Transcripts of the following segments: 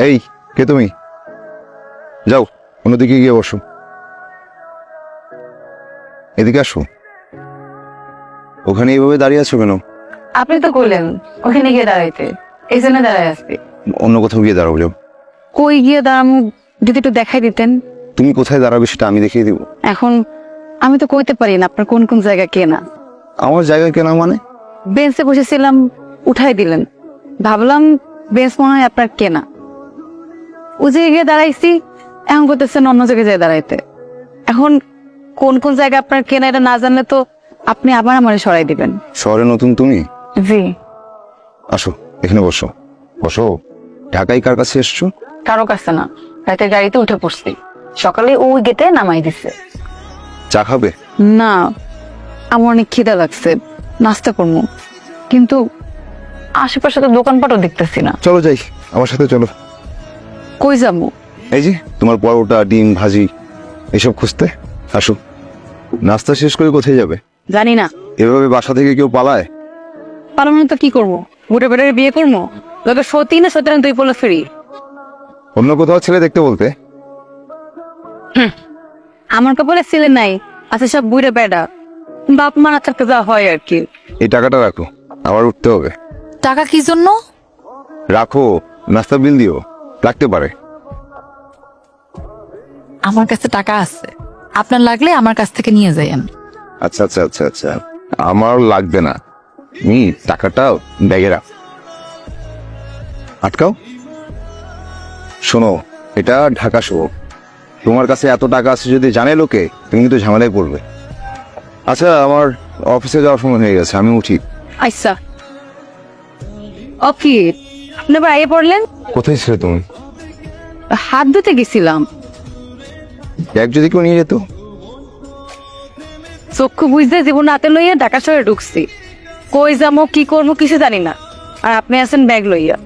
এই কে তুমি? যাও অন্যদিকে গিয়ে বসো। এদিকে আসো। ওখানে এইভাবে দাঁড়িয়ে আছো কেন? আপনি তো কইলেন ওখানে গিয়ে দাঁড়াইতে, এই জন্য দাঁড়ায় আসছি। অন্য কোথাও গিয়ে দাঁড়াবো। যাও। কই গিয়ে দাঁড়াম যদি একটু দেখাই দিতেন। তুমি কোথায় দাঁড়াবে সেটা আমি দেখিয়ে দিব। এখন আমি তো কইতে পারি না আপনার কোন কোন জায়গা কেনা। আমার জায়গা কেনা মানে? বেঞ্চে বসেছিলাম, উঠাই দিলেন, ভাবলাম বেঞ্চ মনে হয় আপনার কেনা। ও যে গিয়ে দাঁড়াইছি, এখন করতেছেন অন্য জায়গায় যেয়ে দাঁড়াইতে। এখন কোন কোন জায়গা আপনার কেনা এটা না জানলে তো আপনি আবার আমারে সরাই দিবেন। শহরে নতুন তুমি? জি। আসো এখানে বসো। বসো। ঢাকায় কার কাছে এসছো? কারো কাছে না, রাতে গাড়িতে উঠে পড়ছি, সকালে ওই গেটে নামাই দিছে। চা খাবে? না, আমার অনেক খিদা লাগছে, নাস্তা করবো, কিন্তু আশেপাশে তো দোকানপাটও দেখতেছি না। চলো যাই, আমার সাথে চলো। কই যাবো? এই যে তোমার পরোটা, ডিম ভাজি এসব খুঁজতে। আসো। নাস্তা শেষ করে কোথায় যাবে? জানি না। এভাবে বাসা থেকে কেউ পালায়? পালানো তো কি করবো, বুড়ে বেড়ে বিয়ে করবো? তোকে সত্যি না সত্যি তুই বলে ফিরি। অন্য কোথাও ছেলে দেখতে বলতে। আমার কপালে ছেলে নাই, আছে সব বুড়ে বেড়া। বাপ মা না থাকতে যা হয় আর কি। এই টাকাটা রাখো, আবার উঠতে হবে। টাকা কি জন্য? রাখো, নাস্তা বিল দিও, লাগতে পারে। আমার কাছে টাকা আছে, আপনার লাগলে আমার কাছ থেকে নিয়ে যাইয়েন। আচ্ছা আচ্ছা আচ্ছা আচ্ছা, আমার লাগবে না। তুমি টাকাটা ব্যাগে রাখ। আটকাও। শোনো, এটা ঢাকা শহর। তোমার কাছে এত টাকা আছে যদি জানে লোকে, তুমি কিন্তু ঝামেলায় পড়বে। আচ্ছা, আমার অফিসে যাওয়ার সময় হয়ে গেছে, আমি উঠি। আচ্ছা। ওকে, আপনি আবার আইয়ে পড়লেন? কোথায় ছিলে তুমি? হাত ধুতে গেছিলাম। ব্যাগ যদি কেউ নিয়ে যেত? চক্ষু বুঝতে জীবন হাতে লইয়া ঢাকা শহরে ঢুকছি। কই যাবো কি করবো কিছু জানি না, আর আপনি আছেন ব্যাগ লইয়া।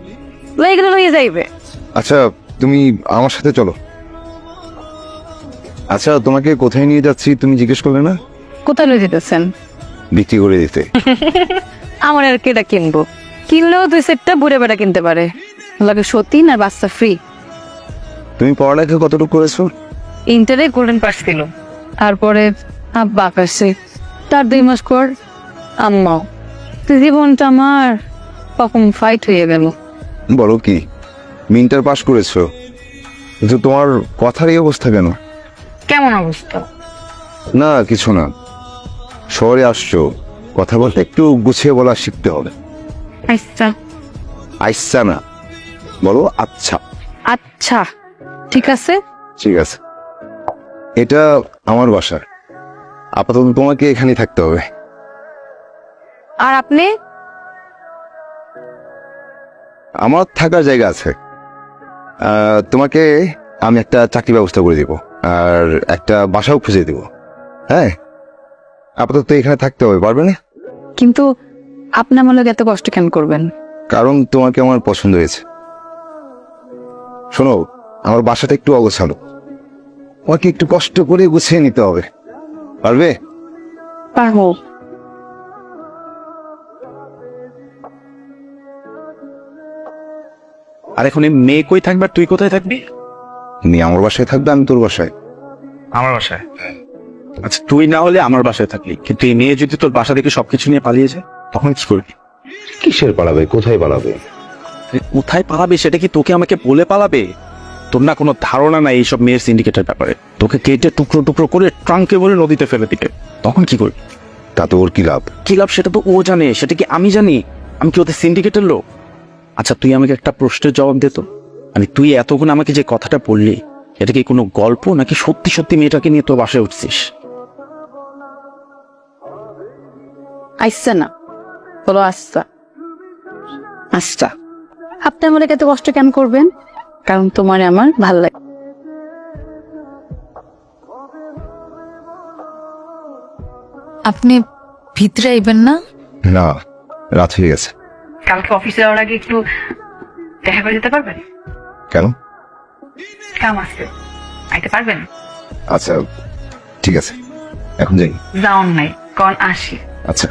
লইয়া গেলে লইয়া যাইবে। আচ্ছা, তুমি আমার সাথে চলো। আচ্ছা, তোমাকে কোথায় নিয়ে যাচ্ছি তুমি জিজ্ঞেস করলে না? কোথায় লই যেতেছেন? বিক্রি করে দিতে। আমার আর কেটা কিনবো, কিনলেও দুই সেটটা বুড়ে বেড়া কিনতে পারে। লাগে সতীন আর বাচ্চা ফ্রি। তুমি পড়ালেখা কতটুকু করেছো? ইন্টারে গোল্ডেন পাস ছিল, তারপরে আব্বা আকাশে, তার 2 মাস পর আম্মাও। তো জীবনটা আমার কখন ফাইট হয়ে গেল। বলো কি, ইন্টার পাস করেছো, কিন্তু তোমার কথার এই অবস্থা কেন? কেমন অবস্থা? না কিছু না, শহরে আসছো, কথা বলতে একটু গুছিয়ে বলা শিখতে হবে। আচ্ছা। আচ্ছা না, বলো আচ্ছা। আচ্ছা ঠিক আছে। ঠিক আছে। এটা আমার বাসা, আপাতত তোমাকে এখানেই থাকতে হবে। আর আপনি? আমার থাকার জায়গা আছে। তোমাকে আমি একটা চাকরি ব্যবস্থা করে দিব, আর একটা বাসাও খুঁজে দিব। হ্যাঁ, আপাতত এখানে থাকতে হবে, পারবে না? কিন্তু আপনি আমার লোক এত কষ্ট কেন করবেন? কারণ তোমাকে আমার পছন্দ হয়েছে। শোনো, আমার বাসাটা একটু অগোছালো, তোমাকে একটু কষ্ট করে গুছিয়ে নিতে হবে, পারবে? পারবো। আর এখন এই মেয়ে কই থাকবে আর তুই কোথায় থাকবি? তুমি আমার বাসায় থাকবে, আমি তোর বাসায়। আমার বাসায়? আচ্ছা, তুই না হলে আমার বাসায় থাকলি, কিন্তু এই মেয়ে যদি তোর বাসা থেকে সবকিছু নিয়ে পালিয়ে যায়, তখন কি করবি? কিসের পালাবে, কোথায় পালাবে? কোথায় পালাবে সেটা কি তোকে আমাকে বলে পালাবে? তোর না কোনো ধারণা নাই এইসব মেয়ের সিন্ডিকেটের ব্যাপারে। তোকে কেটে টুকরো টুকরো করে ট্রাঙ্কে ভরে নদীতে ফেলে দিবে, তখন কি করবি? তাতে ওর কি লাভ? কি লাভ সেটা তো ও জানে, সেটা কি আমি জানি? আমি কি ওদের সিন্ডিকেটের লোক? আচ্ছা, তুই আমাকে একটা প্রশ্নের জবাব দে তো। মানে তুই এতক্ষণ আমাকে যে কথাটা বললি, এটা কি কোনো গল্প নাকি সত্যি সত্যি মেয়েটাকে নিয়ে তোর বাসায় উঠছিস? আচ্ছা না, বলো আচ্ছা। আচ্ছা, আপনি আমার এত কষ্ট কেন করবেন? কারণ তোমার আমার ভাল লাগে। আপনি ভিতরে আইবেন না? না, রাত হয়ে গেছে। কালকে অফিসে যাওয়ার আগে একটু দেখা করে যেতে পারবেন? কেন? কাম আছে, আইতে পারবেন? আচ্ছা ঠিক আছে, এখন যাই। যাওন নাই, কোন আসি। আচ্ছা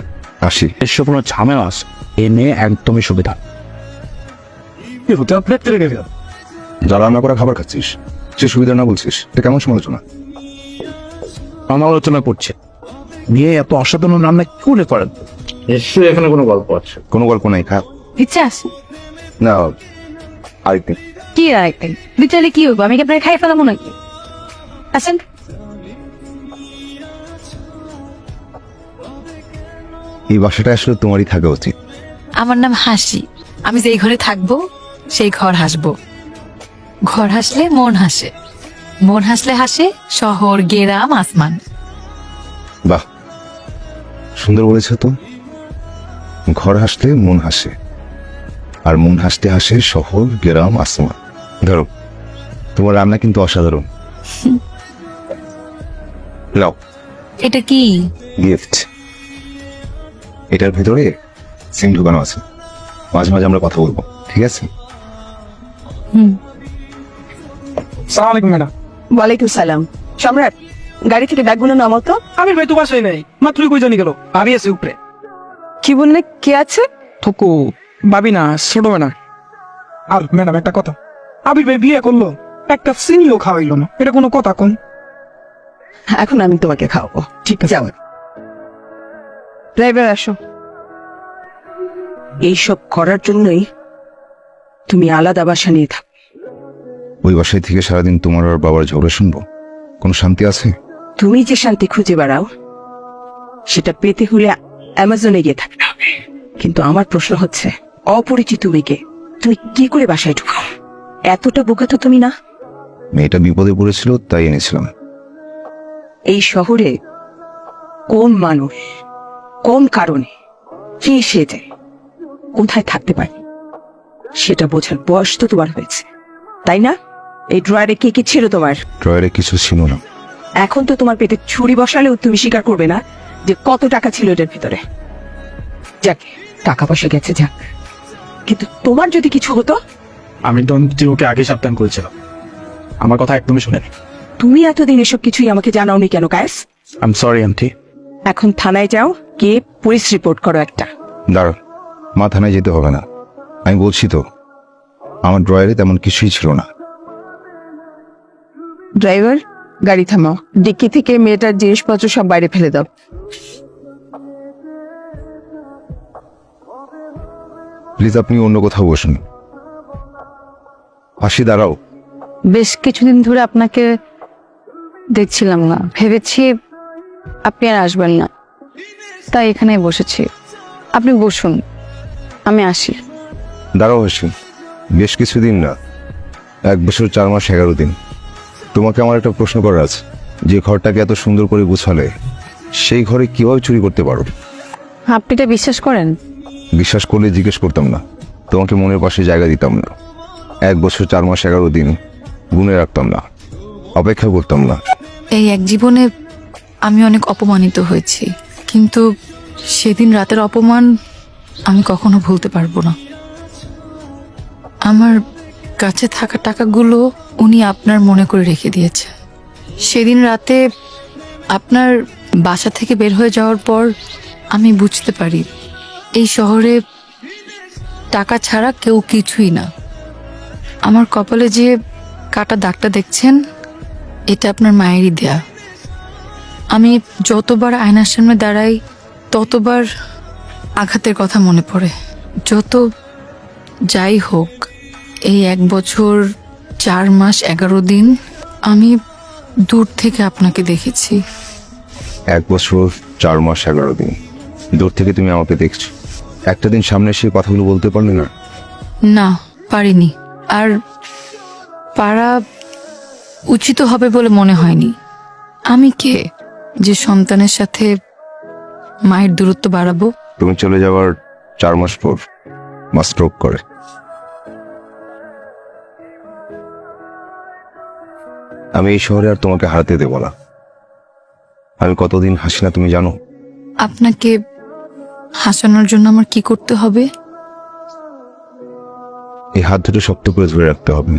আসি। এসব কোনো ঝামেলা আছে, এ মেয়ে একদমই সুবিধা। হোটেল প্লেট তেলে গেল। যা রান্না করা খাবার খাচ্ছিস সে সুবিধা না বলছিস, এটা কেমন সমালোচনা? সমালোচনা করছে নিয়ে এত অসাধারণ রান্না কি করে করেন? নিশ্চয়ই এখানে কোনো গল্প আছে। কোনো গল্প নাই, খা। বিশ্বাস না, আরেকদিন। কি রাখবেন বিচারে কি হবো? আমি কি আপনার খাই ফেলাবো নাকি? আসেন। এই বাসাটা আসলে তোমারই থাকা উচিত। আমার নাম হাসি। আমি যেই ঘরে থাকবো সেই ঘর হাসবো। ঘর হাসলে মন হাসে, মন হাসলে হাসে শহর, গ্রাম, আসমান। বাহ, সুন্দর বলেছ তো। ঘর হাসলে মন হাসে, আর মন হাসতে হাসে শহর, গ্রাম, আসমান। ধরো, তোমার রান্না কিন্তু অসাধারণ। লাও, এটা কি? গিফট। এটার ভেতরে সিম ঢুকানো আছে, মাঝে মাঝে আমরা কথা বলবো, ঠিক আছে? সালাম আলাইকুম ম্যাডাম। ওয়ালাইকুম সালাম। সম্রাট, গাড়ি থেকে ব্যাগগুলো নামাও তো। আমির ভাই তো বাসায় নেই, মাত্রই কই জানি গেল। আমি আছি উপরে। কি বললে, কে আছে? থকু ভাবি না, ছোট ম্যাডাম। আর ম্যাডাম একটা কথা, আবির ভাই বিয়ে করলো, একটা সিনিও খাওয়াইলো না, এটা কোনো কথা কোন? এখন আমি তোমাকে খাওয়াবো। ঠিক আছে। যাও। ড্রাইভার আসো। এইসব করার জন্যই তুমি আলাদা বাসা নিয়ে থাকো। ওই বাসায় থেকে সারাদিন তোমার আর বাবার ঝগড়া শুনবো, কোনো শান্তি আছে? তুমি যে শান্তি খুঁজে বেড়াও সেটা পেতে হলে অ্যামাজনে গিয়ে থাকতে হবে। কিন্তু আমার প্রশ্ন হচ্ছে, অপরিচিত মেয়েকে তুমি কি করে বাসায় ঢুকাও? এতটা বোকা তো তুমি না। মেয়েটা বিপদে পড়েছিল তাই এনেছিলাম। এই শহরে কোন মানুষ কোন কারণে কে সেজে কোথায় থাকতে পারে সেটা বোঝার বয়স তো তোমার হয়েছে, তাই না? এই ড্রয়ারে কে কে ছিল তোমার? ড্রয়ারে কিছু ছিল না। এখন তো তোমার পেটে ছুরি বসালেও তুমি স্বীকার করবে না যে কত টাকা ছিল এটার ভিতরে। যাক, টাকা পয়সা গেছে যাক, কিন্তু তোমার যদি কিছু হতো? আমি তো ওকে আগে সাবধান করেছিলাম, আমার কথা একদমই শুনেনি। তুমি এতদিন এসব কিছুই আমাকে জানাওনি কেন Kayes? I am sorry aunty. এখন থানায় যাও, গিয়ে পুলিশ রিপোর্ট করো একটা। দাঁড়া, মা, থানায় যেতে হবে না। আমি বলছি তো, আমার ড্রয়ারে তেমন কিছুই ছিল না। ড্রাইভার, গাড়ি থামাও। ডিক্কি থেকে মেয়েটার জিনিসপত্র সব বাইরে ফেলে দাও। প্লিজ আপনি অন্য কোথাও বসুন। হাসি, দাঁড়াও। বেশ কিছুদিন ধরে আপনাকে দেখছিলাম না, ভেবেছি আপনি আর আসবেন না, তাই এখানেই বসেছি। আপনি বসুন, আমি আসি। দাঁড়াও হাসি, বেশ কিছুদিন না, 1 বছর 4 মাস 11 দিন। তোমাকে আমার একটা প্রশ্ন করার আছে, যে ঘরটাকে এত সুন্দর করে গুছালে সেই ঘরে কিভাবে চুরি করতে পারো? আপনি এটা বিশ্বাস করেন? বিশ্বাস করলে জিজ্ঞেস করতাম না, তোমাকে মনের পাশে জায়গা দিতাম না। 1 বছর 4 মাস 11 দিন গুনে রাখতাম না, অপেক্ষা করতাম না। এই এক জীবনে আমি অনেক অপমানিত হয়েছি, কিন্তু সেদিন রাতের অপমান আমি কখনো ভুলতে পারবো না। আমার কাছে থাকা টাকাগুলো উনি আপনার মনে করে রেখে দিয়েছেন। সেদিন রাতে আপনার বাসা থেকে বের হয়ে যাওয়ার পর আমি বুঝতে পারি এই শহরে টাকা ছাড়া কেউ কিছুই না। আমার কপালে যে কাটা দাগটা দেখছেন, এটা আপনার মায়েরই দেয়া। আমি যতবার আয়নার সামনে দাঁড়াই ততবার আঘাতের কথা মনে পড়ে। যত যাই হোক, এই 1 বছর 4 মাস 11 দিন আমি দূর থেকে আপনাকে দেখেছি। 1 বছর 4 মাস 11 দিন দূর থেকে তুমি আমাকে দেখছো, একটা দিন সামনে এসে কথাগুলো বলতে পারলে না? না, পারিনি। আর পারা উচিত হবে বলে মনে হয়নি। আমি কে যে সন্তানের সাথে মায়ের দূরত্ব বাড়াবো? তুমি চলে যাওয়ার 4 মাস পর মা স্ট্রোক করে। আমি এই শহরে আর তোমাকে হারাতে দেব না। আমি কতদিন হাসি না তুমি জানো? আপনাকে হাসানোর জন্য আমার কি করতে হবে? এই হাত দুটো শক্ত করে ধরে রাখতে হবে।